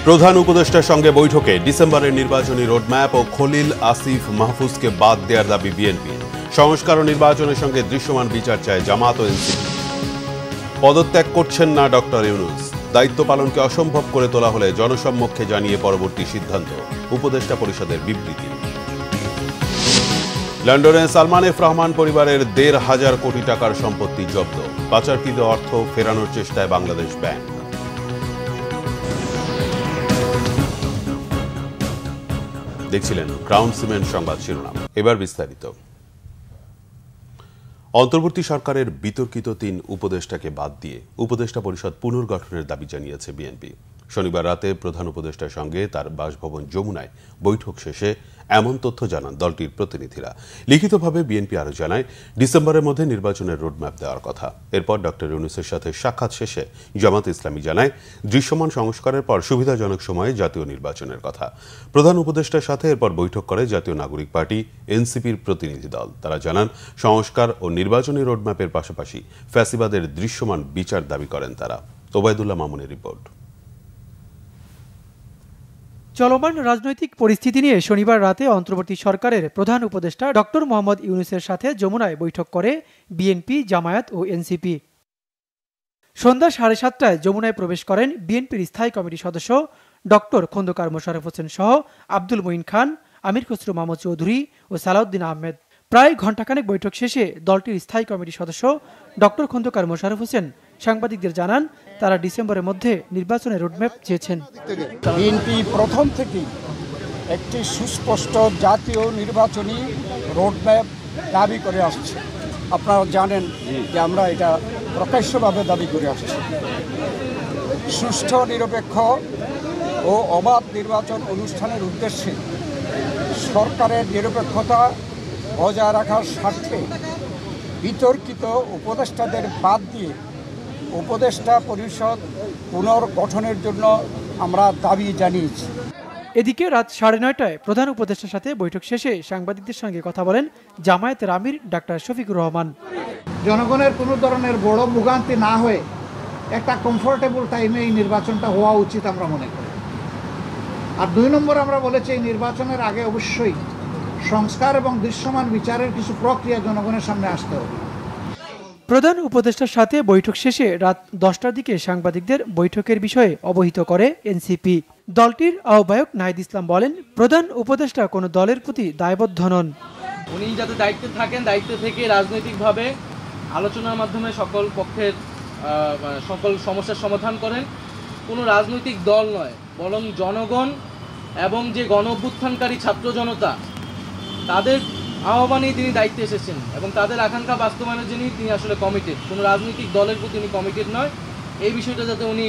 প্রধান উপদেষ্টার সঙ্গে বৈঠকে ডিসেম্বরের নির্বাচনী রোডম্যাপ ও খলিল আসিফ মাহফুজকে বাদ দেওয়ার দাবি বিএনপি। সংস্কার ও নির্বাচনের সঙ্গে দৃশ্যমান বিচার চায় জামাত ও এনসিপি। পদত্যাগ করছেন না ডক্টর ইউনূস, দায়িত্ব পালনকে অসম্ভব করে তোলা হলে জনসম্মুখে জানিয়ে পরবর্তী সিদ্ধান্ত, উপদেষ্টা পরিষদের বিবৃতি। লন্ডনে সালমান এফ রহমান পরিবারের ১,৫০০ কোটি টাকার সম্পত্তি জব্দ, পাচারকৃত অর্থ ফেরানোর চেষ্টায় বাংলাদেশ ব্যাংক। দেখছিলেন ক্রাউন সিমেন্ট সংবাদ শিরোনাম, এবার বিস্তারিত। অন্তর্বর্তী সরকারের বিতর্কিত ৩ উপদেষ্টাকে বাদ দিয়ে উপদেষ্টা পরিষদ পুনর্গঠনের দাবি জানিয়েছে বিএনপি। শনিবার রাতে প্রধান উপদেষ্টার সঙ্গে তার বাসভবন যমুনায় বৈঠক শেষে এমন তথ্য জানান দলটির প্রতিনিধিরা। লিখিতভাবে বিএনপি আরও জানায়, ডিসেম্বরের মধ্যে নির্বাচনের রোডম্যাপ দেওয়ার কথা। এরপর ডক্টর ইউনূসের সাথে সাক্ষাৎ শেষে জামাত ইসলামী জানায়, দৃশ্যমান সংস্কারের পর সুবিধাজনক সময়ে জাতীয় নির্বাচনের কথা। প্রধান উপদেষ্টার সাথে এরপর বৈঠক করে জাতীয় নাগরিক পার্টি এনসিপির প্রতিনিধি দল। তারা জানান, সংস্কার ও নির্বাচনী রোডম্যাপের পাশাপাশি ফ্যাসিবাদের দৃশ্যমান বিচার দাবি করেন তারা। ওবায়দুল্লাহ মামুনের রিপোর্ট। চলমান রাজনৈতিক পরিস্থিতি নিয়ে শনিবার রাতে অন্তর্বর্তী সরকারের প্রধান উপদেষ্টা ডক্টর মোহাম্মদ ইউনূসের সাথে যমুনায় বৈঠক করে বিএনপি, জামায়াত ও এনসিপি। সন্ধ্যা ৭:৩০টায় যমুনায় প্রবেশ করেন বিএনপির স্থায়ী কমিটির সদস্য ডক্টর খন্দকার মোশাররফ হোসেন সহ আব্দুল মঈন খান, আমির খসরু মাহমুদ চৌধুরী ও সালাউদ্দিন আহমেদ। প্রায় ঘণ্টাখানেক বৈঠক শেষে দলটির স্থায়ী কমিটির সদস্য ডক্টর খন্দকার মোশাররফ হোসেন সাংবাদিকদের জানান, তারা ডিসেম্বরের মধ্যে নির্বাচনের রোডম্যাপ চেয়েছেন। বিএনপি প্রথম থেকেই একটি সুস্পষ্ট জাতীয় নির্বাচনী রোডম্যাপ দাবি করে আসছে। আপনারা জানেন যে আমরা এটা প্রকাশ্যভাবে দাবি করে আসছি। সুষ্ঠু, নিরপেক্ষ ও অবাধ নির্বাচন অনুষ্ঠানের উদ্দেশ্যে সরকারের নিরপেক্ষতা বজায় রাখার স্বার্থে বিতর্কিত উপদেষ্টাদের বাদ দিয়ে উপদেষ্টা পরিষদ পুনর্গঠনের জন্য আমরা দাবি জানিয়েছি। এদিকে রাত ৯:৩০টায় প্রধান উপদেষ্টার সাথে বৈঠক শেষে সাংবাদিকদের সঙ্গে কথা বলেন জামায়াতের আমির ডাক্তার শফিকুর রহমান। জনগণের কোনো ধরনের বড় ভোগান্তি না হয়ে একটা কমফোর্টেবল টাইমে এই নির্বাচনটা হওয়া উচিত আমরা মনে করি। আর ২ নম্বর আমরা বলেছি, এই নির্বাচনের আগে অবশ্যই সংস্কার এবং দৃশ্যমান বিচারের কিছু প্রক্রিয়া জনগণের সামনে আসতে হবে। প্রধান উপদেষ্টার সাথে বৈঠক শেষে রাত ১০টার দিকে সাংবাদিকদের বৈঠকের বিষয়ে অবহিত করে এনসিপি। দলটির আহ্বায়ক নাহিদ ইসলাম বলেন, প্রধান উপদেষ্টা কোনো দলের প্রতি দায়বদ্ধ নন। উনি যাতে দায়িত্বে থাকেন, দায়িত্ব থেকে রাজনৈতিকভাবে আলোচনার মাধ্যমে সকল পক্ষের সকল সমস্যার সমাধান করেন। কোনো রাজনৈতিক দল নয়, বরং জনগণ এবং যে গণ অভ্যুত্থানকারী ছাত্র জনতা, তাদের আহ্বানেই তিনি দায়িত্বে এসেছেন এবং তাদের আকাঙ্ক্ষা বাস্তবায়নের জন্যই তিনি আসলে কমিটেড। কোনো রাজনৈতিক দলের প্রতি উনি কমিটেড নয়। এই বিষয়টা যাতে উনি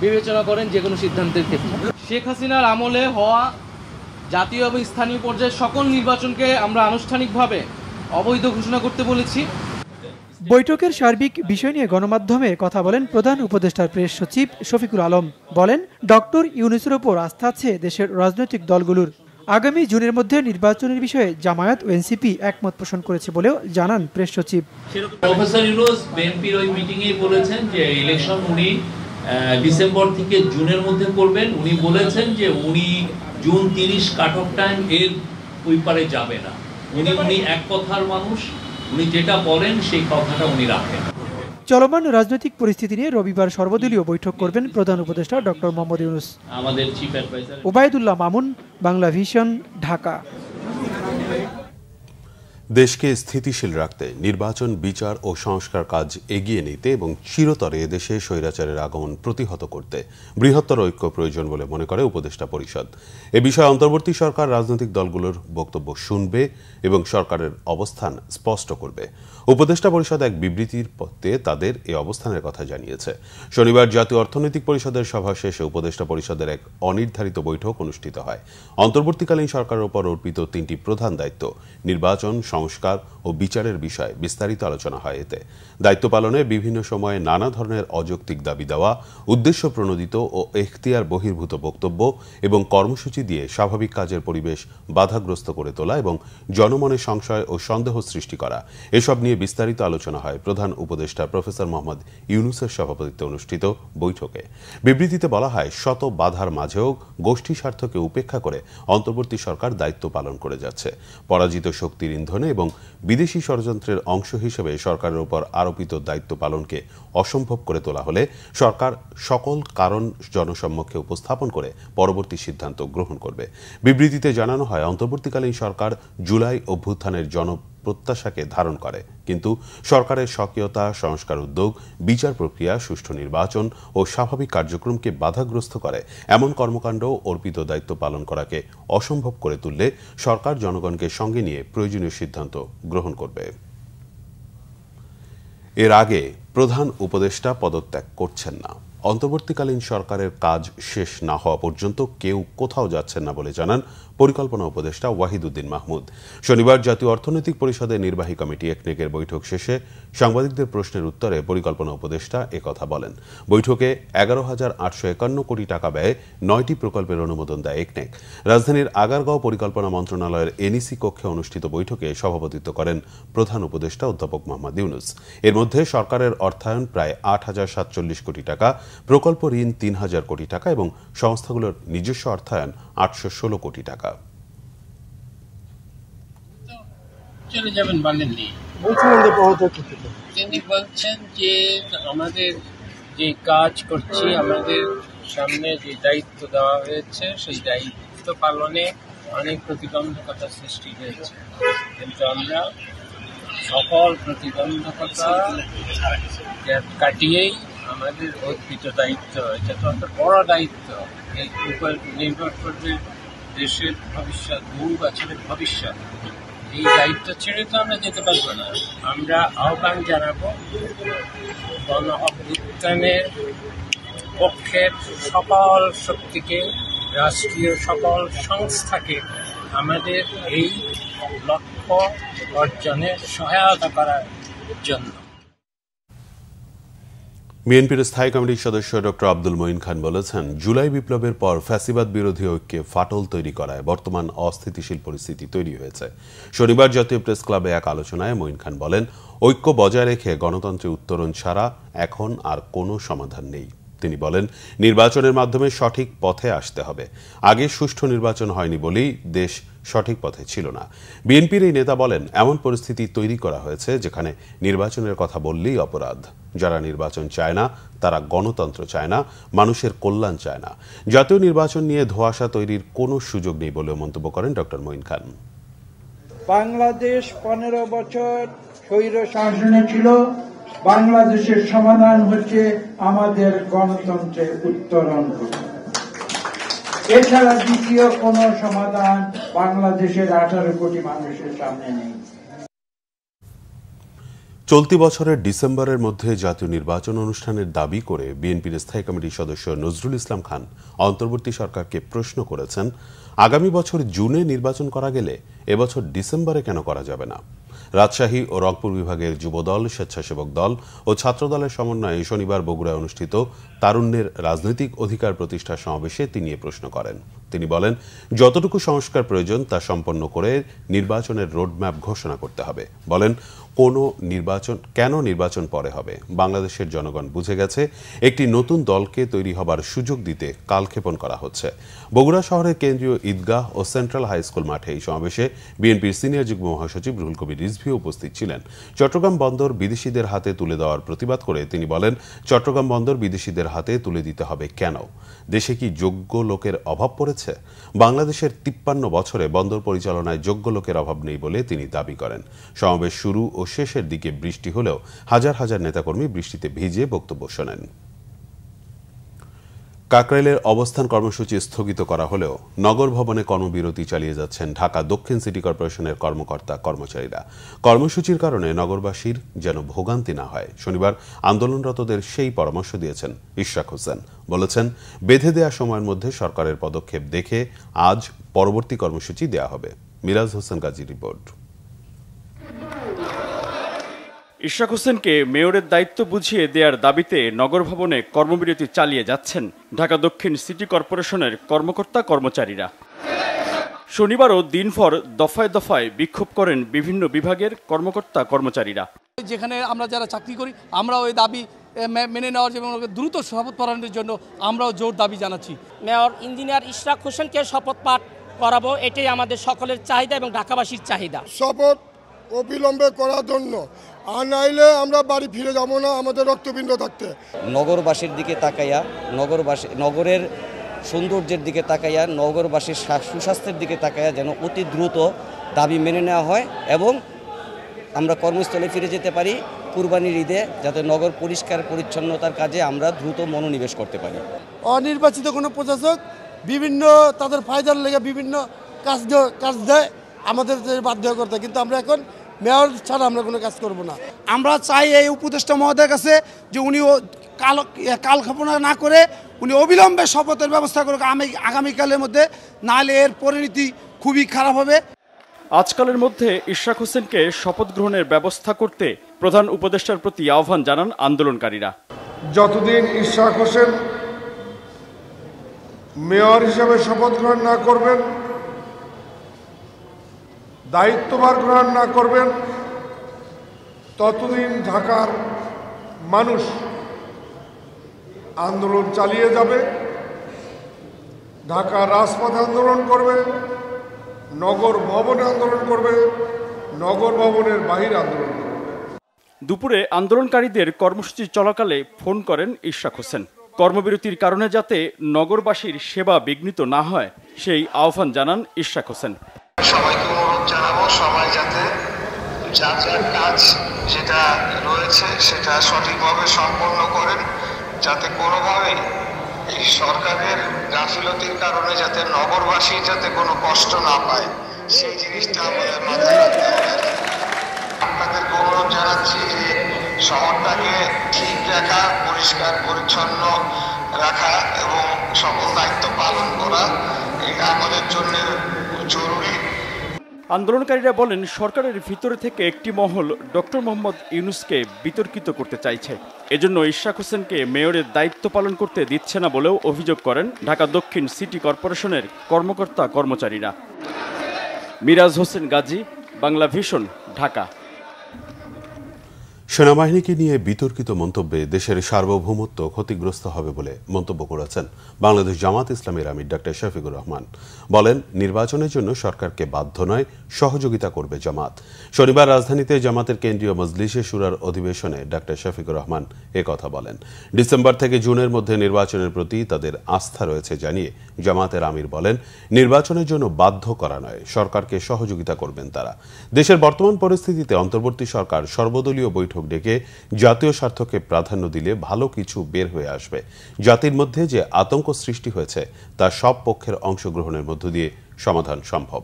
বিবেচনা করেন যে কোনো সিদ্ধান্তের ক্ষেত্রে। শেখ হাসিনার আমলে হওয়া জাতীয় এবং স্থানীয় পর্যায়ে সকল নির্বাচনকে আমরা আনুষ্ঠানিকভাবে অবৈধ ঘোষণা করতে বলেছি। বৈঠকের সার্বিক বিষয় নিয়ে গণমাধ্যমে কথা বলেন প্রধান উপদেষ্টার প্রেস সচিব শফিকুল আলম। বলেন, ডক্টর ইউনূসের ওপর আস্থা আছে দেশের রাজনৈতিক দলগুলোর। আগামী জুনের মধ্যে নির্বাচনের বিষয়ে জামায়াত ও এনসিপি একমত পোষণ করেছে বলেও জানান প্রেস সচিব। প্রফেসর ইউনূস বিএনপির ওই মিটিংয়েই বলেছেন যে ইলেকশন উনি ডিসেম্বর থেকে জুনের মধ্যে করবেন। উনি বলেছেন যে উনি জুন ৩০ কাট অফ টাইম, এর ওই পারে যাবে না। উনি এক কথার মানুষ, উনি যেটা বলেন সেই কথাটা উনি রাখেন। চলমান রাজনৈতিক পরিস্থিতি নিয়ে রবিবার সর্বদলীয় বৈঠক করবেন প্রধান উপদেষ্টা ডক্টর মোহাম্মদ ইউনূস। আমাদের chief adviser Obaidullah Mamun, Bangla vision, Dhaka. দেশকে স্থিতিশীল রাখতে নির্বাচন, বিচার ও সংস্কার কাজ এগিয়ে নিতে এবং চিরতরে এদেশে স্বৈরাচারের আগমন প্রতিহত করতে বৃহত্তর ঐক্য প্রয়োজন বলে মনে করে উপদেষ্টা পরিষদ। এ বিষয়ে অন্তর্বর্তী সরকার রাজনৈতিক দলগুলোর বক্তব্য শুনবে এবং সরকারের অবস্থান স্পষ্ট করবে। উপদেষ্টা পরিষদ এক বিবৃতির পত্রে তাদের এই অবস্থানের কথা জানিয়েছে। শনিবার জাতীয় অর্থনৈতিক পরিষদের সভা শেষে উপদেষ্টা পরিষদের এক অনির্ধারিত বৈঠক অনুষ্ঠিত হয়। অন্তর্বর্তীকালীন সরকারের উপর অর্পিত 3টি প্রধান দায়িত্ব নির্বাচন, সংস্কার ও বিচারের বিষয়ে বিস্তারিত আলোচনা হয় এতে। দায়িত্ব পালনে বিভিন্ন সময়ে নানা ধরনের অযৌক্তিক দাবি দেওয়া, উদ্দেশ্য প্রণোদিত ও এখতিয়ার বহির্ভূত বক্তব্য এবং কর্মসূচি দিয়ে স্বাভাবিক কাজের পরিবেশ বাধাগ্রস্ত করে তোলা এবং জনমনে সংশয় ও সন্দেহ সৃষ্টি করা, এসব নিয়ে বিস্তারিত আলোচনা হয় প্রধান উপদেষ্টা প্রফেসর মোহাম্মদ ইউনূসের সভাপতিত্বে অনুষ্ঠিত বৈঠকে। বিবৃতিতে বলা হয়, শত বাধার মাঝেও গোষ্ঠী স্বার্থকে উপেক্ষা করে অন্তর্বর্তী সরকার দায়িত্ব পালন করে যাচ্ছে। পরাজিত শক্তির ইন্ধনে এবং বিদেশি ষড়যন্ত্রের অংশ হিসেবে সরকারের উপর আরোপিত দায়িত্ব পালনকে অসম্ভব করে তোলা হলে সরকার সকল কারণ জনসম্মুখে উপস্থাপন করে পরবর্তী সিদ্ধান্ত গ্রহণ করবে। বিবৃতিতে জানানো হয়, অন্তর্বর্তীকালীন সরকার জুলাই অভ্যুত্থানের প্রত্যাশাকে ধারণ করে, কিন্তু সরকারের সক্রিয়তা, সংস্কার উদ্যোগ, বিচার প্রক্রিয়া, সুষ্ঠু নির্বাচন ও স্বাভাবিক কার্যক্রমকে বাধাগ্রস্ত করে এমন কর্মকাণ্ড অর্পিত দায়িত্ব পালন করাকে অসম্ভব করে তুললে সরকার জনগণকে সঙ্গে নিয়ে প্রয়োজনীয় সিদ্ধান্ত গ্রহণ করবে। এর আগে প্রধান উপদেষ্টা পদত্যাগ করছেন না। অন্তর্বর্তীকালীন সরকারের কাজ শেষ না হওয়া পর্যন্ত কেউ কোথাও যাচ্ছেন না বলে জানান পরিকল্পনা উপদেষ্টা ওয়াহিদুদ্দিন মাহমুদ। শনিবার জাতীয় অর্থনৈতিক পরিষদের নির্বাহী কমিটি একনেকের বৈঠক শেষে সাংবাদিকদের প্রশ্নের উত্তরে পরিকল্পনা উপদেষ্টা একথা বলেন। বৈঠকে 11,851 কোটি টাকা ব্যয়ে 9টি প্রকল্পের অনুমোদন দেয় একনেক। রাজধানীর আগারগাঁও পরিকল্পনা মন্ত্রণালয়ের এনইসি কক্ষে অনুষ্ঠিত বৈঠকে সভাপতিত্ব করেন প্রধান উপদেষ্টা অধ্যাপক মোহাম্মদ ইউনূস। এর মধ্যে সরকারের অর্থায়ন প্রায় 8,047 কোটি টাকা, প্রকল্প ঋণ 3,000 কোটি টাকা এবং সংস্থাগুলোর নিজস্ব অর্থায়ন 816 কোটি টাকা। চলে যাবেন বলেননি, তিনি বলছেন যে আমাদের যে কাজ করছি, আমাদের সামনে যে দায়িত্ব দেওয়া হয়েছে সেই দায়িত্ব পালনে অনেক প্রতিবন্ধকতা সৃষ্টি হয়েছে, কিন্তু আমরা সকল প্রতিবন্ধকতা কাটিয়েই আমাদের অর্পিত দায়িত্ব, এটা তো একটা বড় দায়িত্ব, এর উপর নির্ভর করবে দেশের ভবিষ্যৎ, বহু বছরের ভবিষ্যৎ। এই দায়িত্ব ছেড়ে তো আমরা যেতে পারবো না। আমরা আহ্বান জানাবো গণ অভ্যুত্থানের পক্ষের সকল শক্তিকে, রাষ্ট্রীয় সকল সংস্থাকে আমাদের এই লক্ষ্য অর্জনে সহায়তা করার জন্য। বিএনপির স্থায়ী কমিটির সদস্য ডক্টর আব্দুল মঈন খান বলেছেন, জুলাই বিপ্লবের পর ফ্যাসিবাদ বিরোধী ঐক্যে ফাটল তৈরি করায় বর্তমান অস্থিতিশীল পরিস্থিতি তৈরি হয়েছে। শনিবার জাতীয় প্রেস ক্লাবে এক আলোচনায় মঈন খান বলেন, ঐক্য বজায় রেখে গণতন্ত্রের উত্তরণ ছাড়া এখন আর কোনো সমাধান নেই। তিনি বলেন, নির্বাচনের মাধ্যমে সঠিক পথে আসতে হবে। আগে সুষ্ঠু নির্বাচন হয়নি বলেই দেশ সঠিক পথে ছিল না। বিএনপির এই নেতা বলেন, এমন পরিস্থিতি তৈরি করা হয়েছে যেখানে নির্বাচনের কথা বললেই অপরাধ। যারা নির্বাচন চায় না তারা গণতন্ত্র চায় না, মানুষের কল্যাণ চায় না। জাতীয় নির্বাচন নিয়ে ধোঁয়াশা তৈরির কোনো সুযোগ নেই বলেও মন্তব্য করেন ডক্টর মঈন খান। বাংলাদেশ 15 বছর স্বৈর শাসনে ছিল, বাংলাদেশের সমাধান হচ্ছে আমাদের গণতন্ত্রের উত্তরণ। এছাড়া দ্বিতীয় কোন সমাধান বাংলাদেশের 18 কোটি মানুষের সামনে নেই। চলতি বছরের ডিসেম্বরের মধ্যে জাতীয় নির্বাচন অনুষ্ঠানের দাবি করে বিএনপির স্থায়ী কমিটির সদস্য নজরুল ইসলাম খান অন্তর্বর্তী সরকারকে প্রশ্ন করেছেন, আগামী বছর জুনে নির্বাচন করা গেলে এবছর ডিসেম্বরে কেন করা যাবে না? রাজশাহী ও রংপুর বিভাগের যুবদল, স্বেচ্ছাসেবক দল ও ছাত্রদলের সমন্বয়ে শনিবার বগুড়ায় অনুষ্ঠিত তারুণ্যের রাজনৈতিক অধিকার প্রতিষ্ঠা সমাবেশে তিনি এ প্রশ্ন করেন। তিনি বলেন, যতটুকু সংস্কার প্রয়োজন তা সম্পন্ন করে নির্বাচনের রোডম্যাপ ঘোষণা করতে হবে। বলেন, কেন নির্বাচন পরে হবে? বাংলাদেশের জনগণ বুঝে গেছে, একটি নতুন দলকে তৈরি হবার সুযোগ দিতে কালক্ষেপণ করা হচ্ছে। বগুড়া শহরের কেন্দ্রীয় ঈদগাহ ও সেন্ট্রাল হাই স্কুল মাঠে এই সমাবেশে বিএনপির সিনিয়র যুগ্ম মহাসচিব রুহুল কবির রিজভীও উপস্থিত ছিলেন। চট্টগ্রাম বন্দর বিদেশিদের হাতে তুলে দেওয়ার প্রতিবাদ করে তিনি বলেন, চট্টগ্রাম বন্দর বিদেশিদের হাতে তুলে দিতে হবে কেন? দেশে কি যোগ্য লোকের অভাব পড়েছে? বাংলাদেশের 53 বছরে বন্দর পরিচালনায় যোগ্য লোকের অভাব নেই বলে তিনি দাবি করেন। সমাবেশ শুরু ও শেষের দিকে বৃষ্টি হলেও হাজার হাজার নেতাকর্মী বৃষ্টিতে ভিজে বক্তব্য শোনেন। কাকরাইলের অবস্থান কর্মসূচি স্থগিত করা হলেও নগর ভবনে কর্মবিরতি চালিয়ে যাচ্ছেন ঢাকা দক্ষিণ সিটি কর্পোরেশনের কর্মকর্তা কর্মচারীরা। কর্মসূচির কারণে নগরবাসীর যেন ভোগান্তি না হয়, শনিবার আন্দোলনরতদের সেই পরামর্শ দিয়েছেন ইশরাক হোসেন। বলেছেন, বেঁধে দেয়া সময়ের মধ্যে সরকারের পদক্ষেপ দেখে আজ পরবর্তী কর্মসূচি দেয়া হবে। মিরাজ হোসেন গাজীর রিপোর্ট। ইশরাক হোসেনকে মেয়রের দায়িত্ব বুঝিয়ে দেওয়ার দাবিতে নগর ভবনে কর্মবিরতি চালিয়ে যাচ্ছেন ঢাকা দক্ষিণ সিটি কর্পোরেশনের কর্মকর্তা কর্মচারীরা। শনিবারও দিনভর দফায় দফায় বিক্ষোভ করেন বিভিন্ন বিভাগের কর্মকর্তা কর্মচারীরা। যেখানে আমরা যারা চাকরি করি আমরা ওই দাবি মেনে নেওয়ার জন্য দ্রুত শপথ পালনের জন্য আমরাও জোর দাবি জানাচ্ছি। মেয়র ইঞ্জিনিয়ার ইশরাক হোসেনকে শপথ পাঠ করাবো, এটাই আমাদের সকলের চাহিদা এবং ঢাকাবাসীর চাহিদা। শপথ অবিলম্বে করার জন্য, আর নাইলে আমরা বাড়ি ফিরে যাব না আমাদের রক্তপিণ্ড থাকতে। নগরবাসীর দিকে তাকাইয়া, নগরের সৌন্দর্যের দিকে তাকাইয়া, নগরবাসীর সুস্বাস্থ্যের দিকে তাকাইয়া যেন অতি দ্রুত দাবি মেনে নেওয়া হয় এবং আমরা কর্মস্থলে ফিরে যেতে পারি কুরবানির ঈদে, যাতে নগর পরিষ্কার পরিচ্ছন্নতার কাজে আমরা দ্রুত মনোনিবেশ করতে পারি। অনির্বাচিত কোনো প্রশাসক বিভিন্ন তাদের ফায়দার লেগে বিভিন্ন কাজ দেয় আমাদের বাধ্য করতে, কিন্তু আমরা এখন মেয়র ছাড়া আমরা কোনো কাজ করব না। আমরা চাই এই উপদেষ্টা মহোদয়ের কাছে যে উনি কালক্ষেপণা না করে উনি অবিলম্বে শপথের ব্যবস্থা করুক আগামীকালের মধ্যে, নাহলে এর পরিণতি খুবই খারাপ হবে। আজকালের মধ্যে ইশরাক হোসেনকে শপথ গ্রহণের ব্যবস্থা করতে প্রধান উপদেষ্টার প্রতি আহ্বান জানান আন্দোলনকারীরা। যতদিন ইশরাক হোসেন মেয়র হিসেবে শপথ গ্রহণ না করবেন, দায়িত্বভার গ্রহণ না করবেন, ততদিন ঢাকার মানুষ আন্দোলন চালিয়ে যাবে। ঢাকার রাজপথে আন্দোলন করবে, নগর ভবনে আন্দোলন করবে, নগর ভবনের বাহিরে আন্দোলন করবে। দুপুরে আন্দোলনকারীদের কর্মসূচি চলাকালে ফোন করেন ইশরাক হোসেন। কর্মবিরতির কারণে যাতে নগরবাসীর সেবা বিঘ্নিত না হয় সেই আহ্বান জানান ইশরাক হোসেন। সবাইকে অনুরোধ জানাবো, সবাই যাতে যার যার কাজ যেটা রয়েছে সেটা সঠিকভাবে সম্পন্ন করেন, যাতে কোনোভাবেই এই সরকারের গাফিলতির কারণে যাতে নগরবাসী যাতে কোনো কষ্ট না পায়, সেই জিনিসটা আমাদের মাথায় রাখতে হবে। আপনাদেরকে অনুরোধ জানাচ্ছি যে শহরটাকে ঠিক রাখা, পরিষ্কার পরিচ্ছন্ন রাখা এবং সকল দায়িত্ব পালন করা, এটা আমাদের জন্য জরুরি। আন্দোলনকারীরা বলেন, সরকারের ভিতরে থেকে একটি মহল ডক্টর মোহাম্মদ ইউনূসকে বিতর্কিত করতে চাইছে, এজন্য ইশরাক হোসেনকে মেয়রের দায়িত্ব পালন করতে দিচ্ছে না বলেও অভিযোগ করেন ঢাকা দক্ষিণ সিটি কর্পোরেশনের কর্মকর্তা কর্মচারীরা। মিরাজ হোসেন গাজী, বাংলা ভিশন, ঢাকা। সেনাবাহিনীকে নিয়ে বিতর্কিত মন্তব্যে দেশের সার্বভৌমত্ব ক্ষতিগ্রস্ত হবে বলে মন্তব্য করেছেন বাংলাদেশ জামাত ইসলামীর আমির ডাক্তার শফিকুর রহমান। বলেন, নির্বাচনের জন্য সরকারকে বাধ্য নয়, সহযোগিতা করবে জামাত। শনিবার রাজধানীতে জামাতের কেন্দ্রীয় মজলিসে শুরার অধিবেশনে ডাক্তার শফিকুর রহমান একথা বলেন। ডিসেম্বর থেকে জুনের মধ্যে নির্বাচনের প্রতি তাদের আস্থা রয়েছে জানিয়ে জামাতের আমির বলেন, নির্বাচনের জন্য বাধ্য করা নয়, সরকারকে সহযোগিতা করবেন তারা। দেশের বর্তমান পরিস্থিতিতে অন্তর্বর্তী সরকার সর্বদলীয় বৈঠক ডেকে জাতীয় স্বার্থকে প্রাধান্য দিলে ভালো কিছু বের হয়ে আসবে। জাতির মধ্যে যে আতঙ্ক সৃষ্টি হয়েছে তা সব পক্ষের অংশগ্রহণের মধ্য দিয়ে সমাধান সম্ভব।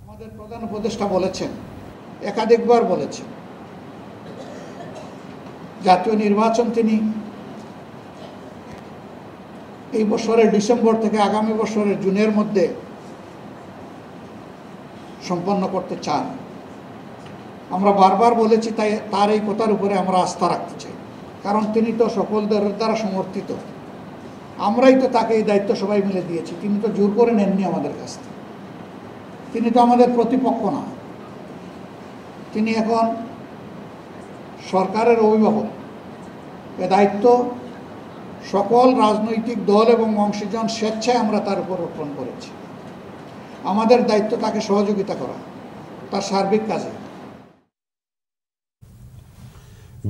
আমাদের প্রধান উপদেষ্টা বলেছেন, একাধিকবার বলেছেন, জাতীয় নির্বাচন তিনি এই বছরের ডিসেম্বর থেকে আগামী বছরের জুনের মধ্যে সম্পন্ন করতে চান। আমরা বারবার বলেছি, তাই তার এই কথার উপরে আমরা আস্থা রাখতে চাই, কারণ তিনি তো সকলদের দ্বারা সমর্থিত। আমরাই তো তাকে এই দায়িত্ব সবাই মিলে দিয়েছি, তিনি তো জোর করে নেননি আমাদের কাছ থেকে। তিনি তো আমাদের প্রতিপক্ষ না, তিনি এখন সরকারের অভিভাবক। এ দায়িত্ব সকল রাজনৈতিক দল এবং অংশীজন স্বেচ্ছায় আমরা তার উপর অর্পণ করেছি। আমাদের দায়িত্ব তাকে সহযোগিতা করা তার সার্বিক কাজে।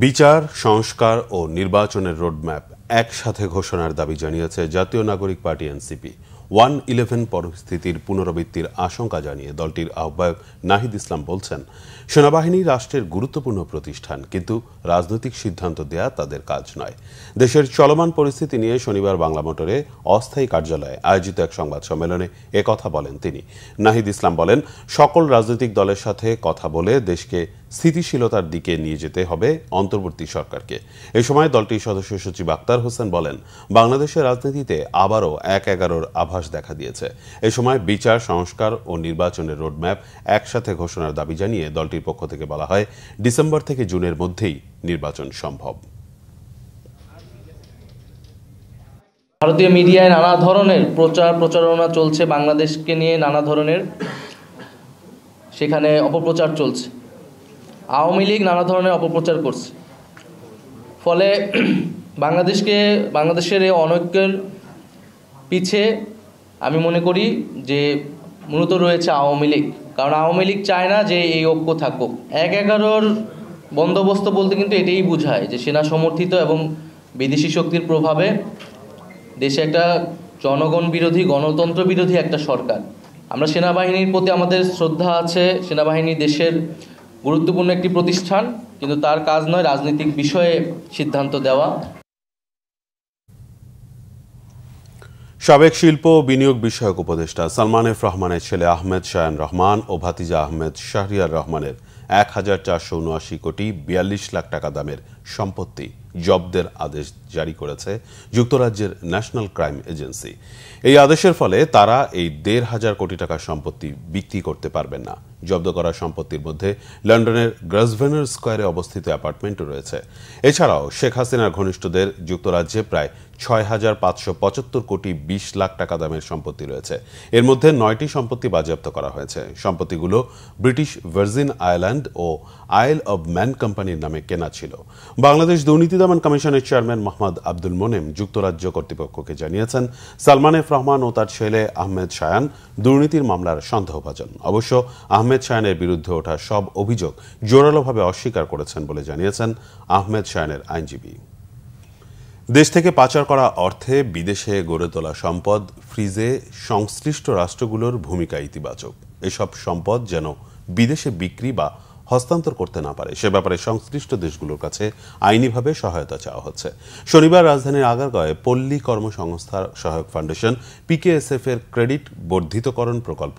বিচার, সংস্কার ও নির্বাচনের রোডম্যাপ একসাথে ঘোষণার দাবি জানিয়েছে জাতীয় নাগরিক পার্টি এনসিপি। 1-11 পরিস্থিতির পুনরাবৃত্তির আশঙ্কা জানিয়ে দলটির আহ্বায়ক নাহিদ ইসলাম বলছেন, সেনাবাহিনী রাষ্ট্রের গুরুত্বপূর্ণ প্রতিষ্ঠান, কিন্তু রাজনৈতিক সিদ্ধান্ত দেয়া তাদের কাজ নয়। দেশের চলমান পরিস্থিতি নিয়ে শনিবার বাংলা মোটরে অস্থায়ী কার্যালয়ে আয়োজিত এক সংবাদ সম্মেলনে একথা বলেন তিনি। নাহিদ ইসলাম বলেন, সকল রাজনৈতিক দলের সাথে কথা বলে দেশকে স্থিতিশীলতার দিকে নিয়ে যেতে হবে অন্তর্বর্তী সরকারকে। এ সময় দলটির সদস্য সচিব আক্তার হোসেন বলেন, বাংলাদেশের রাজনীতিতে আবারও ১-১১-র আভাস দেখা দিয়েছে। এ সময় বিচার, সংস্কার ও নির্বাচনের রোডম্যাপ একসাথে ঘোষণার দাবি জানিয়ে দলটির পক্ষ থেকে বলা হয়, ডিসেম্বর থেকে জুনের মধ্যেই নির্বাচন সম্ভব। ভারতীয় মিডিয়ায় নানা ধরনের প্রচারণা চলছে, বাংলাদেশকে নিয়ে নানা ধরনের সেখানে অপপ্রচার চলছে। আওয়ামী লীগ নানা ধরনের অপপ্রচার করছে, ফলে বাংলাদেশের এই অনৈক্যের পিছে আমি মনে করি যে মূলত রয়েছে আওয়ামী লীগ। কারণ আওয়ামী লীগ চায় না যে এই ঐক্য থাকুক। ১-১১-র বন্দোবস্ত বলতে কিন্তু এটাই বোঝায় যে সেনা সমর্থিত এবং বিদেশি শক্তির প্রভাবে দেশে একটা জনগণ বিরোধী, গণতন্ত্র বিরোধী একটা সরকার। আমরা সেনাবাহিনীর প্রতি আমাদের শ্রদ্ধা আছে, সেনাবাহিনী দেশের গুরুত্বপূর্ণ একটি প্রতিষ্ঠান, কিন্তু তার কাজ নয় রাজনৈতিক বিষয়ে সিদ্ধান্ত দেওয়া। সাবেক শিল্প ও বিনিয়োগ বিষয়ক উপদেষ্টা সালমান এফ রহমানের ছেলে আহমেদ শায়ান রহমান ও ভাতিজা আহমেদ শাহরিয়ার রহমানের ১,৪৭৯ কোটি ৪২ লাখ টাকা দামের সম্পত্তি জব্দের আদেশ জারি করেছে যুক্তরাজ্যের ন্যাশনাল ক্রাইম এজেন্সি। এই আদেশের ফলে তারা এই ১,৫০০ কোটি টাকার সম্পত্তি বিক্রি করতে পারবেন না। জব্দ করা সম্পত্তির মধ্যে লন্ডনের গ্রাসভেনার স্কোয়ারে অবস্থিত অ্যাপার্টমেন্টও রয়েছে। এছাড়াও শেখ হাসিনার ঘনিষ্ঠদের যুক্তরাজ্যে প্রায় ৬,৫৭৫ কোটি ২০ লাখ টাকা দামের সম্পত্তি রয়েছে। এর মধ্যে ৯টি সম্পত্তি বাজেয়াপ্ত করা হয়েছে। সম্পত্তিগুলো ব্রিটিশ ভার্জিন আইল্যান্ড ও আইল অব ম্যান কোম্পানির নামে কেনা ছিল। বাংলাদেশ দুর্নীতি দমন কমিশনের চেয়ারম্যান মোহাম্মদ আব্দুল মোনেম যুক্তরাজ্য কর্তৃপক্ষকে জানিয়েছেন, সালমান এফ রহমান ও তার ছেলে আহমেদ শায়ান দুর্নীতির মামলার সন্দেহভাজন। অবশ্য আহমেদ শায়ানের বিরুদ্ধে ওঠা সব অভিযোগ জোরালোভাবে অস্বীকার করেছেন বলে জানিয়েছেন আহমেদ শায়ানের আইনজীবী। দেশ থেকে পাচার করা অর্থে বিদেশে গড়ে তোলা সম্পদ ফ্রিজে সংশ্লিষ্ট রাষ্ট্রগুলোর ভূমিকা ইতিবাচক। এসব সম্পদ যেন বিদেশে বিক্রি বা হস্তান্তর করতে না পারে সে ব্যাপারে সংশ্লিষ্ট দেশগুলোর কাছে আইনিভাবে সহায়তা চাওয়া হচ্ছে। শনিবার রাজধানীর আগারগাঁওয়ে পল্লী কর্মসংস্থান সহায়ক ফাউন্ডেশন পিকেএসএফ এর ক্রেডিট বর্ধিতকরণ প্রকল্প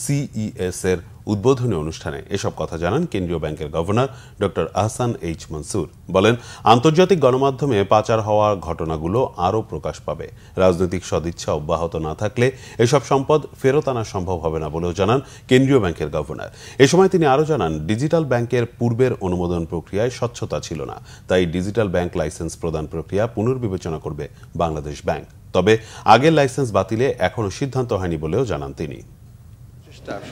সিইএস এর উদ্বোধনী অনুষ্ঠানে এসব কথা জানান কেন্দ্রীয় ব্যাংকের governor doctor Ahsan H Mansur. বলেন, আন্তর্জাতিক গণমাধ্যমে পাচার হওয়ার ঘটনাগুলো আরও প্রকাশ পাবে। রাজনৈতিক সদিচ্ছা অব্যাহত না থাকলে এসব সম্পদ ফেরত আনা সম্ভব হবে না বলেও জানান কেন্দ্রীয় ব্যাংকের গভর্নর। এ সময় তিনি আরও জানান, ডিজিটাল ব্যাংকের পূর্বের অনুমোদন প্রক্রিয়ায় স্বচ্ছতা ছিল না, তাই ডিজিটাল ব্যাংক লাইসেন্স প্রদান প্রক্রিয়া পুনর্বিবেচনা করবে বাংলাদেশ ব্যাংক। তবে আগের লাইসেন্স বাতিলে এখনও সিদ্ধান্ত হয়নি বলেও জানান তিনি।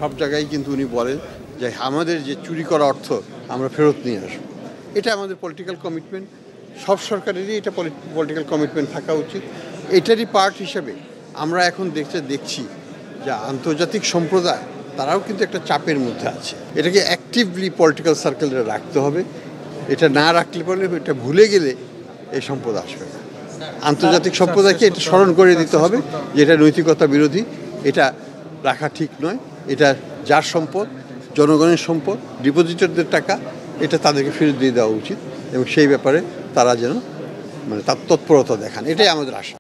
সব জায়গায় কিন্তু উনি বলেন যে আমাদের যে চুরি করা অর্থ আমরা ফেরত নিয়ে আসবো। এটা আমাদের পলিটিক্যাল কমিটমেন্ট, সব সরকারেরই এটা পলিটিক্যাল কমিটমেন্ট থাকা উচিত। এটারই পার্ট হিসেবে আমরা এখন দেখছি যে আন্তর্জাতিক সম্প্রদায় তারাও কিন্তু একটা চাপের মধ্যে আছে। এটাকে অ্যাক্টিভলি পলিটিক্যাল সার্কেলে রাখতে হবে। এটা না রাখলে পরে এটা ভুলে গেলে এই সম্পদ আসবে না। আন্তর্জাতিক সম্প্রদায়কে এটা স্মরণ করে দিতে হবে যে এটা নৈতিকতা বিরোধী, এটা রাখা ঠিক নয়। এটা যার সম্পদ, জনগণের সম্পদ, ডিপোজিটরদের টাকা, এটা তাদেরকে ফেরত দিয়ে দেওয়া উচিত এবং সেই ব্যাপারে তারা যেন তার তৎপরতা দেখান, এটাই আমাদের আশা।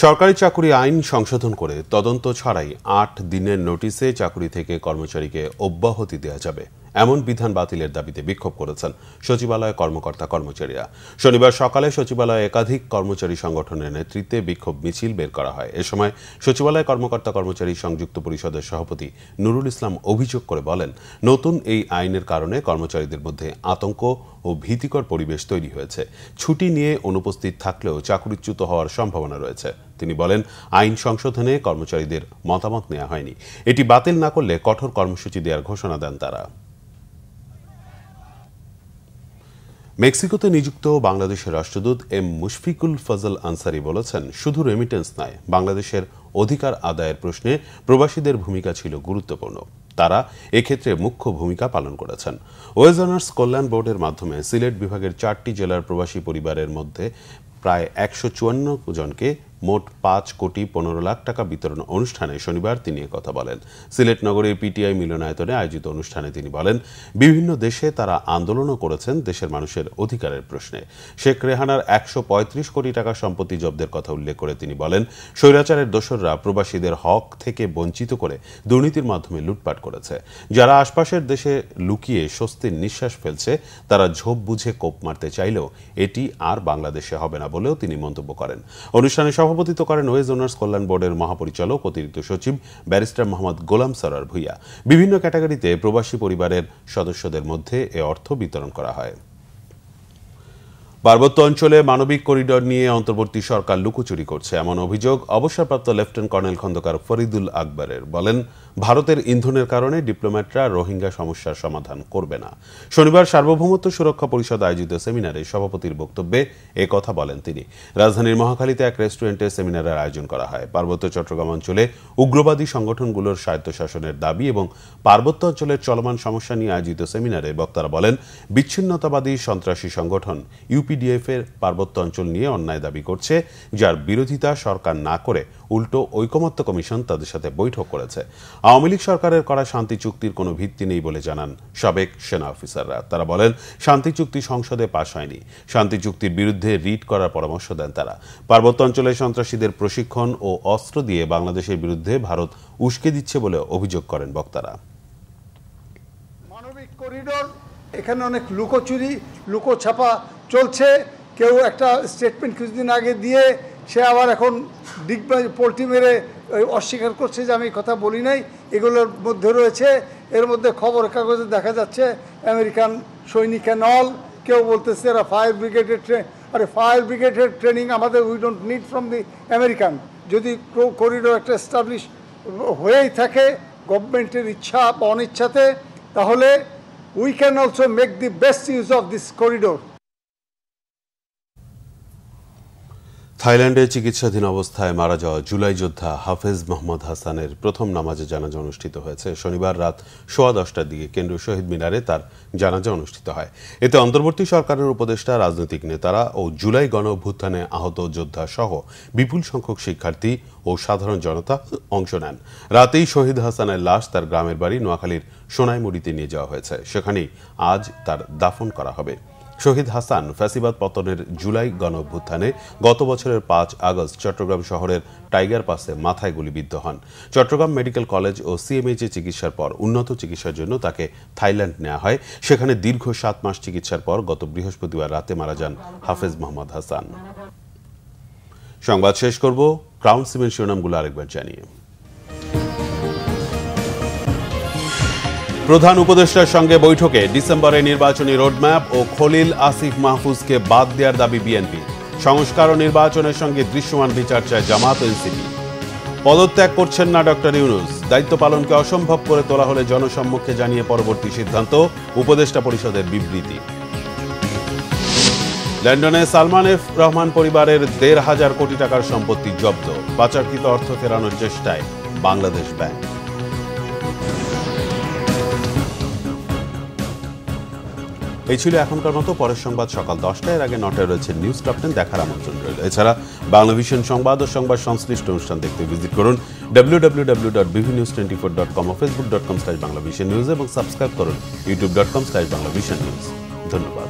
সরকারি চাকুরি আইন সংশোধন করে তদন্ত ছাড়াই ৮ দিনের নোটিশে চাকুরি থেকে কর্মচারীকে অব্যাহতি দেওয়া যাবে এমন বিধান বাতিলের দাবিতে বিক্ষোভ করেছেন সচিবালয় কর্মকর্তা কর্মচারীরা। শনিবার সকালে সচিবালয়ে একাধিক কর্মচারী সংগঠনের নেতৃত্বে বিক্ষোভ মিছিল বের করা হয়। এ সময় সচিবালয় কর্মকর্তা কর্মচারী সংযুক্ত পরিষদের সভাপতি নুরুল ইসলাম অভিযোগ করে বলেন, নতুন এই আইনের কারণে কর্মচারীদের মধ্যে আতঙ্ক ও ভীতিকর পরিবেশ তৈরি হয়েছে। ছুটি নিয়ে অনুপস্থিত থাকলেও চাকরিচ্যুত হওয়ার সম্ভাবনা রয়েছে। তিনি বলেন, আইন সংশোধনে কর্মচারীদের মতামত নেওয়া হয়নি। এটি বাতিল না করলে কঠোর কর্মসূচি দেওয়ার ঘোষণা দেন তারা। মেক্সিকোতে নিযুক্ত বাংলাদেশের রাষ্ট্রদূত এম মুশফিকুল ফজল আনসারি বলেছেন, শুধু রেমিটেন্স নয়, বাংলাদেশের অধিকার আদায়ের প্রশ্নে প্রবাসীদের ভূমিকা ছিল গুরুত্বপূর্ণ। তারা এক্ষেত্রে মুখ্য ভূমিকা পালন করেছেন। ওয়েজার্নার্স কল্যাণ বোর্ডের মাধ্যমে সিলেট বিভাগের 4টি জেলার প্রবাসী পরিবারের মধ্যে প্রায় 154 জনকে মোট 5,15,00,000 টাকা বিতরণ অনুষ্ঠানে শনিবার তিনি কথা বলেন। সিলেট নগরের পিটিআই মিলনায়তনে আয়োজিত অনুষ্ঠানে তিনি বলেন, বিভিন্ন দেশে তারা আন্দোলনও করেছেন দেশের মানুষের অধিকারের প্রশ্নে। শেখ রেহানার 135 কোটি টাকা সম্পত্তি জব্দের কথা উল্লেখ করে তিনি বলেন, স্বৈরাচারের দোসররা প্রবাসীদের হক থেকে বঞ্চিত করে দুর্নীতির মাধ্যমে লুটপাট করেছে। যারা আশপাশের দেশে লুকিয়ে স্বস্তির নিঃশ্বাস ফেলছে তারা ঝোপ বুঝে কোপ মারতে চাইলেও এটি আর বাংলাদেশে হবে না বলেও তিনি মন্তব্য করেন। অনুষ্ঠানে সভাপতিত্ব করেন ওয়েজ ওনার্স কল্যাণ বোর্ডের মহাপরিচালক অতিরিক্ত সচিব ব্যারিস্টার মোহাম্মদ গোলাম সরোয়ার ভূঁইয়া। বিভিন্ন ক্যাটাগরিতে প্রবাসী পরিবারের সদস্যদের মধ্যে এ অর্থ বিতরণ করা হয়। পার্বত্য অঞ্চলে মানবিক করিডর নিয়ে অন্তর্বর্তী সরকার লুকোচুরি করছে, এমন অভিযোগ অবসরপ্রাপ্ত লেফটেন্যান্ট কর্নেল খন্দকার ফরিদুল আকবরের। বলেন, ভারতের ইন্ধনের কারণে ডিপ্লোম্যাটরা রোহিঙ্গা সমস্যার সমাধান করবে না। শনিবার সার্বভৌমত্ব সুরক্ষা পরিষদ আয়োজিত সেমিনারে সভাপতির বক্তব্যে এ কথা বলেন তিনি। রাজধানীর মহাখালীতে এক রেস্টুরেন্টে সেমিনারের আয়োজন করা হয়। পার্বত্য চট্টগ্রাম অঞ্চলে উগ্রবাদী সংগঠনগুলোর স্বায়ত্তশাসনের দাবি এবং পার্বত্য অঞ্চলের চলমান সমস্যা নিয়ে আয়োজিত সেমিনারে বক্তারা বলেন, বিচ্ছিন্নতাবাদী সন্ত্রাসী সংগঠন ইউপিডিএফ এর পার্বত্য অঞ্চল নিয়ে অন্যায় দাবি করছে, যার বিরোধিতা সরকার না করে উল্টো ঐকমত্য কমিশন তাদের সাথে বৈঠক করেছে। আওয়ামী লীগ সরকারের করা শান্তি চুক্তির কোনো ভিত্তি নেই বলে জানান সাবেক সেনা অফিসাররা। তারা বলেন, শান্তি চুক্তি সংসদে পাশ হয়নি। শান্তি চুক্তির বিরুদ্ধে রিট করার পরামর্শ দেন তারা। পার্বত্য অঞ্চলে সন্ত্রাসীদের প্রশিক্ষণ ও অস্ত্র দিয়ে বাংলাদেশের বিরুদ্ধে ভারত উস্কে দিচ্ছে বলে অভিযোগ করেন বক্তারা। মানবিক করিডোর, এখানে অনেক লুকোচুরি লুকোছাপা চলছে। কেউ একটা স্টেটমেন্ট কিছুদিন আগে দিয়ে সে আবার এখন পোল্টি মেরে অস্বীকার করছে যে আমি কথা বলি নাই। এগুলোর মধ্যে রয়েছে, এর মধ্যে খবর কাগজে দেখা যাচ্ছে আমেরিকান সৈনিক নল, কেউ বলতেছে এরা ফায়ার ব্রিগেডের ট্রেনিং আমাদের we don't need from the American. যদি করিডোর একটা এস্টাবলিশ হয়েই থাকে গভর্নমেন্টের ইচ্ছা বা অনিচ্ছাতে, তাহলে we can also make the best use of this corridor. থাইল্যান্ডে চিকিৎসাধীন অবস্থায় মারা যাওয়া জুলাই যোদ্ধা হাফেজ মোহাম্মদ হাসানের প্রথম নামাজে জানাজা অনুষ্ঠিত হয়েছে। শনিবার রাত 10:15টার দিকে কেন্দ্রীয় শহীদ মিনারে তার জানাজা অনুষ্ঠিত হয়। এতে অন্তর্বর্তী সরকারের উপদেষ্টা, রাজনৈতিক নেতারা ও জুলাই গণ অভ্যুত্থানে আহত যোদ্ধা সহ বিপুল সংখ্যক শিক্ষার্থী ও সাধারণ জনতা অংশ নেন। রাতেই শহীদ হাসানের লাশ তার গ্রামের বাড়ি নোয়াখালীর সোনাইমুড়িতে নিয়ে যাওয়া হয়েছে। সেখানেই আজ তার দাফন করা হবে। শহীদ হাসান ফ্যাসিবাদ পতনের জুলাই গণ অভ্যুত্থানে গত বছরের 5 আগস্ট চট্টগ্রাম শহরের টাইগার পাসে মাথায় গুলিবিদ্ধ হন। চট্টগ্রাম মেডিকেল কলেজ ও সিএমএইচে চিকিৎসার পর উন্নত চিকিৎসার জন্য তাকে থাইল্যান্ড নেওয়া হয়। সেখানে দীর্ঘ 7 মাস চিকিৎসার পর গত বৃহস্পতিবার রাতে মারা যান হাফেজ মোহাম্মদ হাসান। সংবাদ শেষ করব ক্রাউন সিমেন্ট শিরোনামগুলো আরেকবার জানিয়ে। প্রধান উপদেষ্টার সঙ্গে বৈঠকে ডিসেম্বরে নির্বাচনী রোডম্যাপ ও খলিল আসিফ মাহফুজকে বাদ দেওয়ার দাবি বিএনপি। সংস্কার ও নির্বাচনের সঙ্গে দৃশ্যমান বিচার চায় জামাত ও এনসিপি। পদত্যাগ করছেন না ডক্টর ইউনূস, দায়িত্ব পালনকে অসম্ভব করে তোলা হলে জনসম্মুখে জানিয়ে পরবর্তী সিদ্ধান্ত, উপদেষ্টা পরিষদের বিবৃতি। লন্ডনে সালমান এফ রহমান পরিবারের 1,500 কোটি টাকার সম্পত্তি জব্দ, পাচারকৃত অর্থ ফেরানোর চেষ্টায় বাংলাদেশ ব্যাংক। এই ছিল এখনকার মতো। পরের সংবাদ সকাল 10টায়, এর আগে 9টায় রয়েছে নিউজ টপ 10 দেখার আমন্ত্রণ রইল। এছাড়া বাংলাভিশন সংবাদ ও সংবাদ সংশ্লিষ্ট অনুষ্ঠান দেখতে ভিজিট করুন www.bvnews24.com ও facebook.com/banglavisionnews এবং সাবস্ক্রাইব করুন youtube.com/banglavisionnews। ধন্যবাদ।